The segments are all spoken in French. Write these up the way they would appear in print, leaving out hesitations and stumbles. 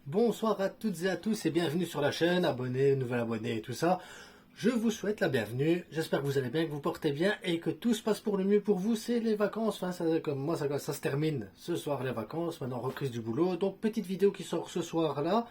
Bonsoir à toutes et à tous et bienvenue sur la chaîne, abonnés, nouvel abonné et tout ça. Je vous souhaite la bienvenue, j'espère que vous allez bien, que vous portez bien et que tout se passe pour le mieux pour vous. C'est les vacances, enfin, comme moi ça se termine ce soir les vacances, maintenant reprise du boulot. Donc petite vidéo qui sort ce soir là.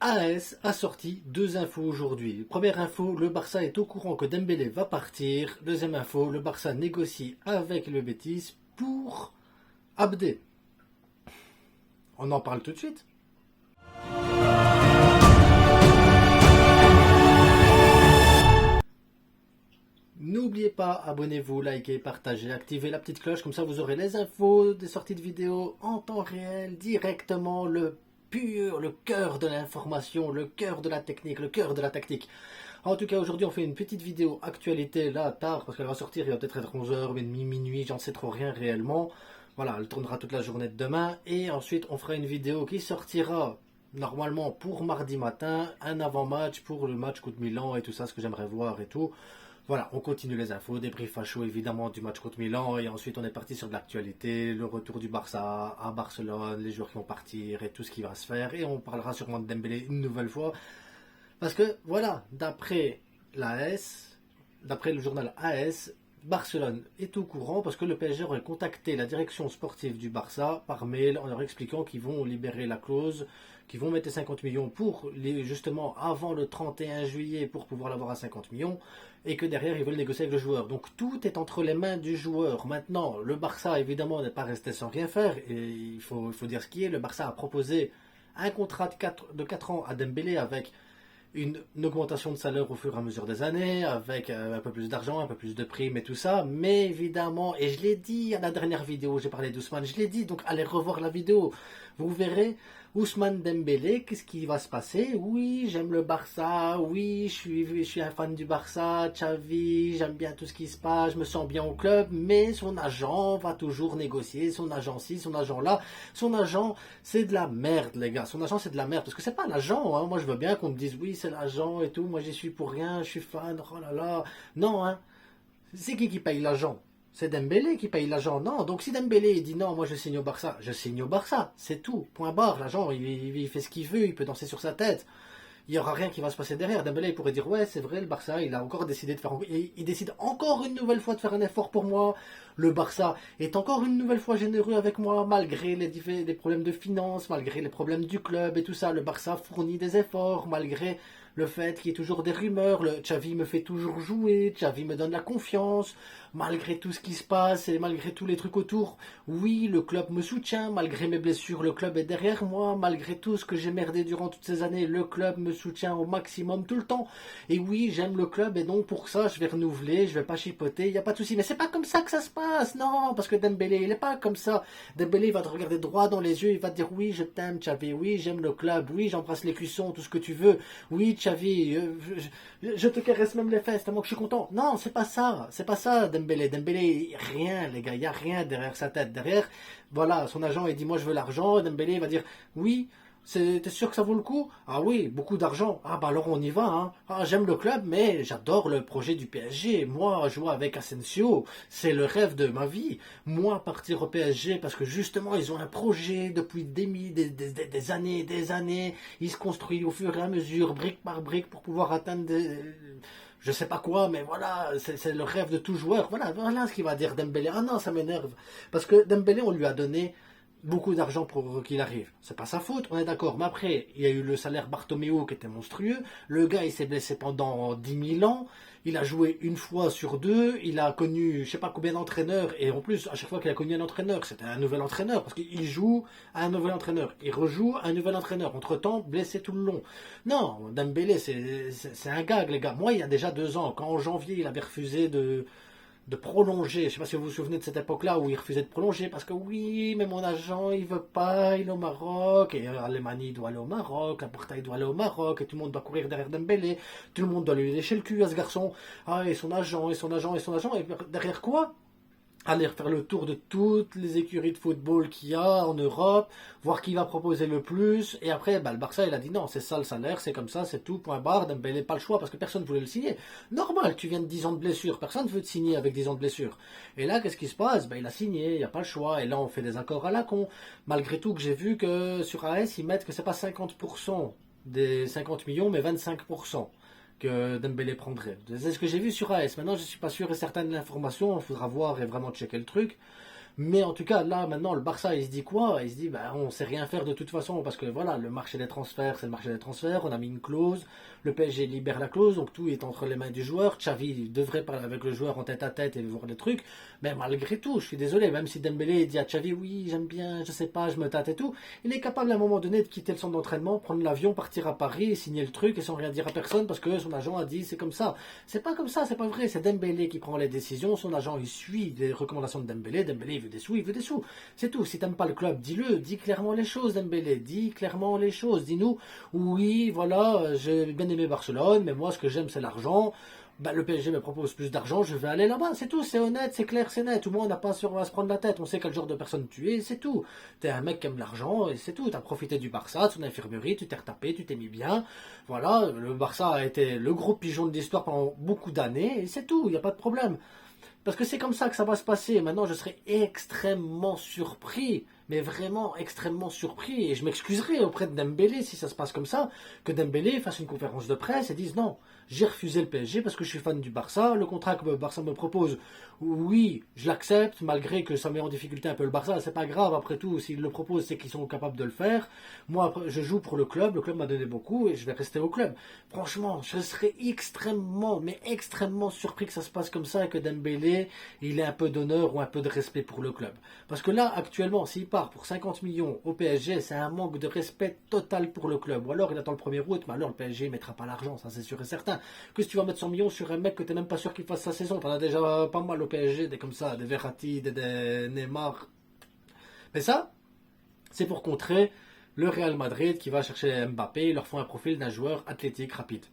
AS a sorti deux infos aujourd'hui. Première info, le Barça est au courant que Dembélé va partir. Deuxième info, le Barça négocie avec le Betis pour Abdé. On en parle tout de suite. N'oubliez pas, abonnez-vous, likez, partagez, activez la petite cloche, comme ça vous aurez les infos des sorties de vidéos en temps réel, directement, le pur, le cœur de l'information, le cœur de la technique, le cœur de la tactique. En tout cas, aujourd'hui, on fait une petite vidéo actualité, là, tard, parce qu'elle va sortir, il va peut-être être 11h, minuit, j'en sais trop rien réellement. Voilà, elle tournera toute la journée de demain, et ensuite, on fera une vidéo qui sortira normalement pour mardi matin, un avant-match pour le match contre Milan et tout ça, ce que j'aimerais voir et tout. Voilà, on continue les infos, débrief à chaud évidemment du match contre Milan et ensuite on est parti sur de l'actualité, le retour du Barça à Barcelone, les joueurs qui vont partir et tout ce qui va se faire et on parlera sûrement de Dembélé une nouvelle fois parce que voilà, d'après l'AS, d'après le journal AS, Barcelone est au courant parce que le PSG aurait contacté la direction sportive du Barça par mail en leur expliquant qu'ils vont libérer la clause, qu'ils vont mettre 50 millions pour justement avant le 31 juillet pour pouvoir l'avoir à 50 millions et que derrière ils veulent négocier avec le joueur. Donc tout est entre les mains du joueur. Maintenant, le Barça évidemment n'est pas resté sans rien faire et il faut dire ce qui est. Le Barça a proposé un contrat de 4 ans à Dembélé avec une augmentation de salaire au fur et à mesure des années, avec un peu plus d'argent, un peu plus de primes et tout ça. Mais évidemment, et je l'ai dit à la dernière vidéo, j'ai parlé d'Ousmane, je l'ai dit, donc allez revoir la vidéo. Vous verrez, Ousmane Dembélé, qu'est-ce qui va se passer? Oui, j'aime le Barça, oui, je suis un fan du Barça, Xavi, j'aime bien tout ce qui se passe, je me sens bien au club, mais son agent va toujours négocier, son agent ci, son agent là. Son agent, c'est de la merde, les gars. Son agent, c'est de la merde. Parce que c'est pas l'agent, hein. Moi, je veux bien qu'on me dise, oui, c'est l'agent et tout. Moi, j'y suis pour rien, je suis fan, oh là là. Non, hein. C'est qui paye l'agent? C'est Dembélé qui paye l'agent. Non, donc si Dembélé il dit non, moi je signe au Barça, je signe au Barça. C'est tout. Point barre. L'agent, il fait ce qu'il veut, il peut danser sur sa tête. Il n'y aura rien qui va se passer derrière. Dembélé il pourrait dire ouais c'est vrai le Barça il a encore décidé de faire il décide encore une nouvelle fois de faire un effort pour moi. Le Barça est encore une nouvelle fois généreux avec moi malgré les problèmes de finances, malgré les problèmes du club et tout ça. Le Barça fournit des efforts malgré le fait qu'il y ait toujours des rumeurs. Le Xavi me fait toujours jouer, Xavi me donne la confiance malgré tout ce qui se passe et malgré tous les trucs autour. Oui, le club me soutient, malgré mes blessures, le club est derrière moi, malgré tout ce que j'ai merdé durant toutes ces années, le club me soutient au maximum tout le temps. Et oui, j'aime le club et donc pour ça, je vais renouveler, je vais pas chipoter, il n'y a pas de souci. Mais c'est pas comme ça que ça se passe, non, parce que Dembélé, il est pas comme ça. Dembélé va te regarder droit dans les yeux, il va te dire oui, je t'aime, Xavi, oui, j'aime le club, oui, j'embrasse les cuissons, tout ce que tu veux, oui, Xavi, je te caresse même les fesses, tellement que je suis content. Non, c'est pas ça, Dembélé. Dembélé, rien, les gars, il n'y a rien derrière sa tête. Derrière, voilà, son agent, il dit, moi, je veux l'argent. Dembélé va dire, oui, t'es sûr que ça vaut le coup? Ah oui, beaucoup d'argent. Ah bah alors on y va, hein. Ah, j'aime le club, mais j'adore le projet du PSG. Moi, jouer avec Asensio, c'est le rêve de ma vie. Moi, partir au PSG, parce que justement, ils ont un projet depuis des années, des années. Ils se construisent au fur et à mesure, brique par brique, pour pouvoir atteindre je sais pas quoi, mais voilà, c'est le rêve de tout joueur. Voilà ce qu'il va dire Dembélé. Ah non, ça m'énerve. Parce que Dembélé, on lui a donné beaucoup d'argent pour qu'il arrive. C'est pas sa faute, on est d'accord. Mais après, il y a eu le salaire Bartomeu qui était monstrueux. Le gars, il s'est blessé pendant 10 000 ans. Il a joué une fois sur deux. Il a connu, je sais pas combien d'entraîneurs. Et en plus, à chaque fois qu'il a connu un entraîneur, c'était un nouvel entraîneur. Parce qu'il joue à un nouvel entraîneur. Il rejoue à un nouvel entraîneur. Entre-temps, blessé tout le long. Non, Dembélé, c'est un gag, les gars. Moi, il y a déjà 2 ans, quand en janvier, il avait refusé de prolonger. Je ne sais pas si vous vous souvenez de cette époque-là où il refusait de prolonger parce que oui, mais mon agent il veut pas, il est au Maroc et Alemani doit aller au Maroc, la Portail doit aller au Maroc et tout le monde doit courir derrière Dembélé, tout le monde doit lui lécher le cul à ce garçon. Ah et son agent et son agent et son agent et derrière quoi? aller faire le tour de toutes les écuries de football qu'il y a en Europe, voir qui va proposer le plus. Et après, le Barça, il a dit non, c'est ça le salaire, c'est comme ça, c'est tout, point barre. Dembélé, pas le choix parce que personne ne voulait le signer. Normal, tu viens de 10 ans de blessure, personne ne veut te signer avec 10 ans de blessure. Et là, qu'est-ce qui se passe? Il a signé, il n'y a pas le choix. Et là, on fait des accords à la con. Malgré tout, que j'ai vu que sur AS, ils mettent que c'est pas 50% des 50 millions, mais 25% que Dembélé prendrait. C'est ce que j'ai vu sur AS. Maintenant, je ne suis pas sûr et certain de l'information. Il faudra voir et vraiment checker le truc. Mais en tout cas, là, maintenant, le Barça, il se dit quoi? Il se dit, on ne sait rien faire de toute façon, parce que voilà, le marché des transferts, c'est le marché des transferts, on a mis une clause, le PSG libère la clause, donc tout est entre les mains du joueur. Xavi devrait parler avec le joueur en tête à tête et voir des trucs, mais malgré tout, je suis désolé, même si Dembélé dit à Xavi, oui, j'aime bien, je sais pas, je me tâte et tout, il est capable à un moment donné de quitter le centre d'entraînement, prendre l'avion, partir à Paris, signer le truc et sans rien dire à personne, parce que son agent a dit, c'est comme ça. C'est pas comme ça, c'est pas vrai, c'est Dembélé qui prend les décisions, son agent, il suit les recommandations de Dembélé, Dembélé, il veut des sous, il veut des sous. C'est tout. Si t'aimes pas le club, dis-le. Dis clairement les choses, Dembélé. Dis clairement les choses. Dis-nous, oui, voilà, j'ai bien aimé Barcelone, mais moi, ce que j'aime, c'est l'argent. Le PSG me propose plus d'argent, je vais aller là-bas. C'est tout. C'est honnête, c'est clair, c'est net. Tout le monde n'a pas à se prendre la tête. On sait quel genre de personne tu es, c'est tout. T'es un mec qui aime l'argent, et c'est tout. T'as profité du Barça, de son infirmerie, tu t'es retapé, tu t'es mis bien. Voilà, le Barça a été le gros pigeon de l'histoire pendant beaucoup d'années, et c'est tout. Il n'y a pas de problème. Parce que c'est comme ça que ça va se passer. Maintenant, je serai extrêmement surpris, mais vraiment extrêmement surpris. Et je m'excuserai auprès de Dembélé si ça se passe comme ça, que Dembélé fasse une conférence de presse et dise non, j'ai refusé le PSG parce que je suis fan du Barça. Le contrat que le Barça me propose, oui, je l'accepte, malgré que ça met en difficulté un peu le Barça. C'est pas grave, après tout, s'ils le proposent, c'est qu'ils sont capables de le faire. Moi, je joue pour le club m'a donné beaucoup et je vais rester au club. Franchement, je serais extrêmement, mais extrêmement surpris que ça se passe comme ça et que Dembélé, il ait un peu d'honneur ou un peu de respect pour le club. Parce que là, actuellement, s'il part pour 50 millions au PSG, c'est un manque de respect total pour le club. Ou alors, il attend le 1er août, mais alors le PSG ne mettra pas l'argent, ça c'est sûr et certain. Que si tu vas mettre 100 millions sur un mec que tu n'es même pas sûr qu'il fasse sa saison, tu en as déjà pas mal au PSG, des comme ça, des Verratti, des Neymar. Mais ça, c'est pour contrer le Real Madrid qui va chercher Mbappé, ils leur font un profil d'un joueur athlétique, rapide.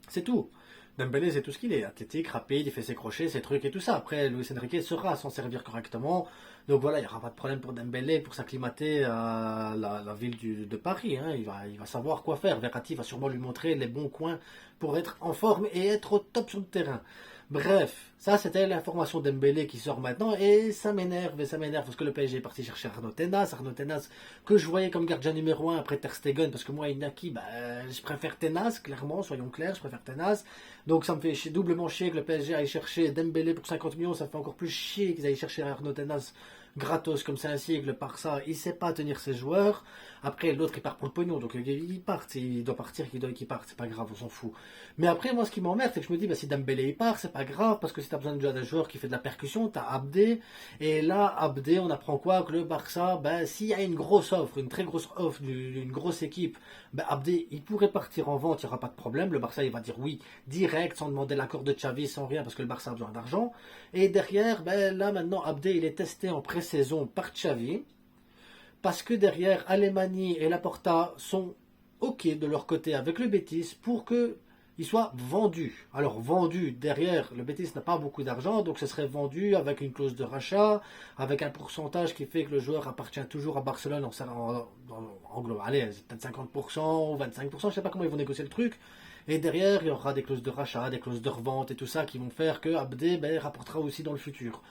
C'est tout. Dembélé, c'est tout ce qu'il est. Athlétique, rapide, il fait ses crochets, ses trucs et tout ça. Après, Luis Enrique saura s'en servir correctement. Donc voilà, il n'y aura pas de problème pour Dembélé pour s'acclimater à la ville de Paris. Hein. Il va savoir quoi faire. Verratti va sûrement lui montrer les bons coins pour être en forme et être au top sur le terrain. Bref, ça c'était l'information Dembélé qui sort maintenant et ça m'énerve parce que le PSG est parti chercher Arnaud Tenas que je voyais comme gardien numéro 1 après Ter Stegen parce que moi Inaki, je préfère Tenas, clairement, soyons clairs, je préfère Tenas. Donc ça me fait doublement chier que le PSG aille chercher Dembélé pour 50 millions, ça fait encore plus chier qu'ils aillent chercher Arnaud Tenas gratos comme ça ainsi que le Barça il sait pas tenir ses joueurs. Après l'autre il part pour le pognon donc il part, il doit partir, qu'il parte, c'est pas grave, on s'en fout. Mais après moi ce qui m'emmerde c'est que je me dis si Dembélé il part c'est pas grave parce que si t'as besoin d'un joueur qui fait de la percussion t'as Abdé et là Abdé on apprend quoi que le Barça s'il y a une grosse offre, une très grosse offre d'une grosse équipe, Abdé il pourrait partir en vente, il n'y aura pas de problème, le Barça il va dire oui direct sans demander l'accord de Xavi, sans rien parce que le Barça a besoin d'argent et derrière là maintenant Abdé il est testé en pré-saison par Xavi parce que derrière Alemany et Laporta sont ok de leur côté avec le Betis pour que il soit vendu. Alors vendu, derrière, le Betis n'a pas beaucoup d'argent, donc ce serait vendu avec une clause de rachat, avec un pourcentage qui fait que le joueur appartient toujours à Barcelone en global. Allez, peut-être 50% ou 25%, je ne sais pas comment ils vont négocier le truc. Et derrière, il y aura des clauses de rachat, des clauses de revente et tout ça qui vont faire que Abdé rapportera aussi dans le futur.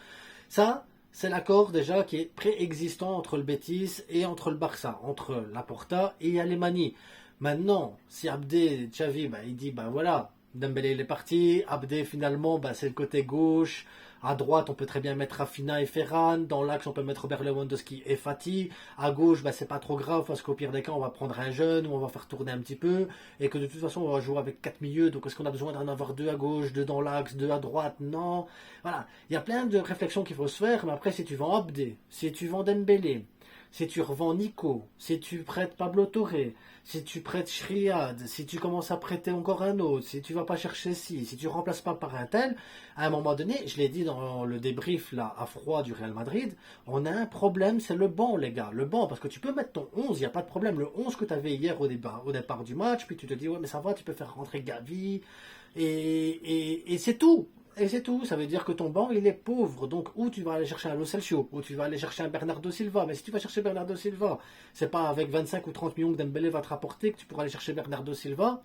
Ça, c'est l'accord déjà qui est préexistant entre le Betis et entre le Barça, entre Laporta et Alemany. Maintenant, si Abdé, Xavi, il dit, voilà, Dembélé il est parti, Abdé finalement, c'est le côté gauche, à droite on peut très bien mettre Rafinha et Ferran, dans l'axe on peut mettre Robert Lewandowski et Fati, à gauche c'est pas trop grave parce qu'au pire des cas on va prendre un jeune ou on va faire tourner un petit peu, et que de toute façon on va jouer avec 4 milieux, donc est-ce qu'on a besoin d'en avoir 2 à gauche, 2 dans l'axe, 2 à droite? Non. Voilà, il y a plein de réflexions qu'il faut se faire, mais après si tu vends Abdé, si tu vends Dembélé, si tu revends Nico, si tu prêtes Pablo Torre, si tu prêtes Shriad, si tu commences à prêter encore un autre, si tu vas pas chercher si tu remplaces pas par un tel, à un moment donné, je l'ai dit dans le débrief là à froid du Real Madrid, on a un problème, c'est le banc les gars, le banc, parce que tu peux mettre ton 11, il n'y a pas de problème, le 11 que tu avais hier au départ du match, puis tu te dis ouais mais ça va, tu peux faire rentrer Gavi, et c'est tout. Et c'est tout, ça veut dire que ton banc il est pauvre, donc ou tu vas aller chercher un Lo Celso, ou tu vas aller chercher un Bernardo Silva, mais si tu vas chercher Bernardo Silva, c'est pas avec 25 ou 30 millions que Dembélé va te rapporter que tu pourras aller chercher Bernardo Silva,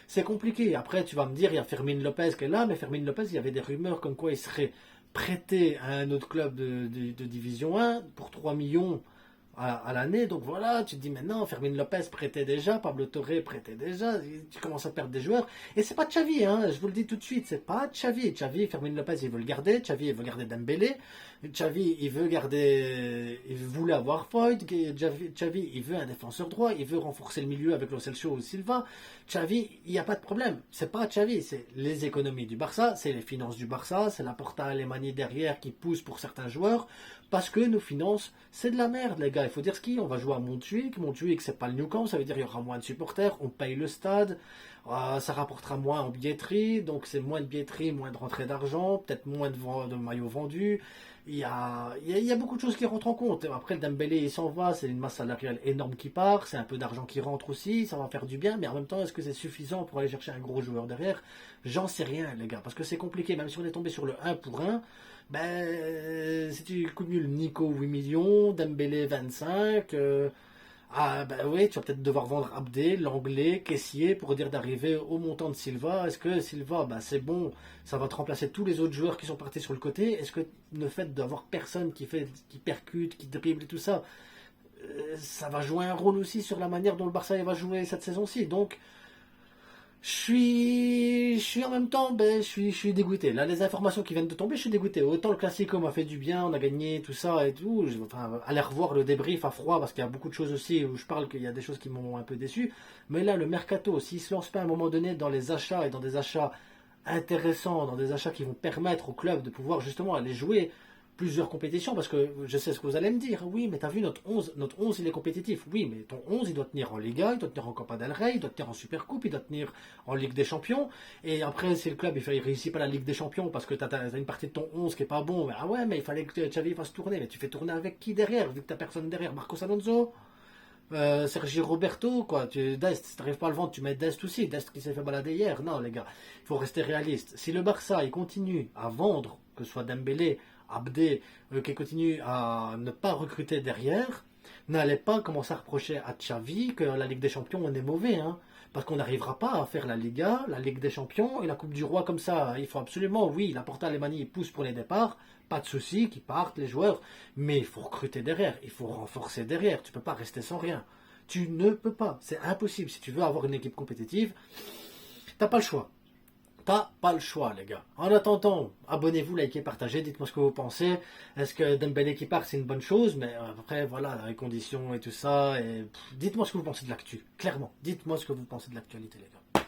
c'est compliqué. Après tu vas me dire, il y a Fermin Lopez qui est là, mais Fermin Lopez, il y avait des rumeurs comme quoi il serait prêté à un autre club de Division 1 pour 3 millions à l'année. Donc voilà, tu te dis maintenant, Fermin Lopez prêtait déjà, Pablo Torre prêtait déjà, tu commences à perdre des joueurs. Et c'est pas Xavi, hein, je vous le dis tout de suite, c'est pas Xavi. Xavi, Fermin Lopez, il veut le garder, Xavi, il veut garder Dembélé, Xavi, il veut garder, il voulait avoir Foyt, Xavi, il veut un défenseur droit, il veut renforcer le milieu avec Lo Celso ou Silva. Xavi, il n'y a pas de problème, c'est pas Xavi, c'est les économies du Barça, c'est les finances du Barça, c'est la Porta Alemany derrière qui pousse pour certains joueurs. Parce que nos finances, c'est de la merde, les gars. Il faut dire ce qu'il y a. On va jouer à Montjuic. Montjuic, c'est pas le Nou Camp. Ça veut dire qu'il y aura moins de supporters. On paye le stade. Ça rapportera moins en billetterie. Donc, c'est moins de billetterie, moins de rentrée d'argent. Peut-être moins de maillots vendus. Il y a beaucoup de choses qui rentrent en compte. Après, le Dembélé, il s'en va. C'est une masse salariale énorme qui part. C'est un peu d'argent qui rentre aussi. Ça va faire du bien. Mais en même temps, est-ce que c'est suffisant pour aller chercher un gros joueur derrière? J'en sais rien, les gars. Parce que c'est compliqué. Même si on est tombé sur le 1 pour 1. Ben, si tu cumules Nico 8 millions, Dembélé 25, oui, tu vas peut-être devoir vendre Abdé, l'anglais, caissier, pour dire d'arriver au montant de Silva. Est-ce que Silva, c'est bon, ça va te remplacer tous les autres joueurs qui sont partis sur le côté? Est-ce que le fait d'avoir personne qui percute, qui dribble et tout ça, ça va jouer un rôle aussi sur la manière dont le Barça va jouer cette saison-ci? Donc, je suis en même temps, je suis dégoûté. Là, les informations qui viennent de tomber, je suis dégoûté. Autant le Classico m'a fait du bien, on a gagné, tout ça et tout. Enfin, aller revoir le débrief à froid, parce qu'il y a beaucoup de choses aussi où je parle qu'il y a des choses qui m'ont un peu déçu. Mais là, le mercato, s'il se lance pas à un moment donné dans les achats et dans des achats intéressants, dans des achats qui vont permettre au club de pouvoir justement aller jouer plusieurs compétitions, parce que je sais ce que vous allez me dire. Oui, mais t'as vu, notre onze il est compétitif. Oui, mais ton 11 il doit tenir en Liga, il doit tenir en Copa del Rey, il doit tenir en Supercoupe, il doit tenir en Ligue des Champions. Et après, si le club il réussit pas la Ligue des Champions parce que t'as une partie de ton 11 qui est pas bon, ah ouais, mais il fallait que Xavi fasse tourner. Mais tu fais tourner avec qui derrière, vu que t'as personne derrière? Marcos Alonso, Sergi Roberto, quoi. Dest, si t'arrives pas à le vendre, tu mets Dest aussi. Dest qui s'est fait balader hier. Non, les gars, il faut rester réaliste. Si le Barça il continue à vendre, que ce soit Dembélé, Abdé, qui continue à ne pas recruter derrière, n'allez pas commencer à reprocher à Xavi que la Ligue des Champions on est mauvais, hein, parce qu'on n'arrivera pas à faire la Liga, la Ligue des Champions et la Coupe du Roi comme ça. Il faut absolument, oui, la Porta Alemany pousse pour les départs, pas de souci, qu'ils partent les joueurs, mais il faut recruter derrière, il faut renforcer derrière. Tu peux pas rester sans rien. Tu ne peux pas, c'est impossible. Si tu veux avoir une équipe compétitive, t'as pas le choix. T'as pas le choix, les gars. En attendant, abonnez-vous, likez, partagez, dites-moi ce que vous pensez. Est-ce que Dembélé qui part, c'est une bonne chose? Mais après, voilà, les conditions et tout ça. Et dites-moi ce que vous pensez de l'actu. Clairement, dites-moi ce que vous pensez de l'actualité, les gars.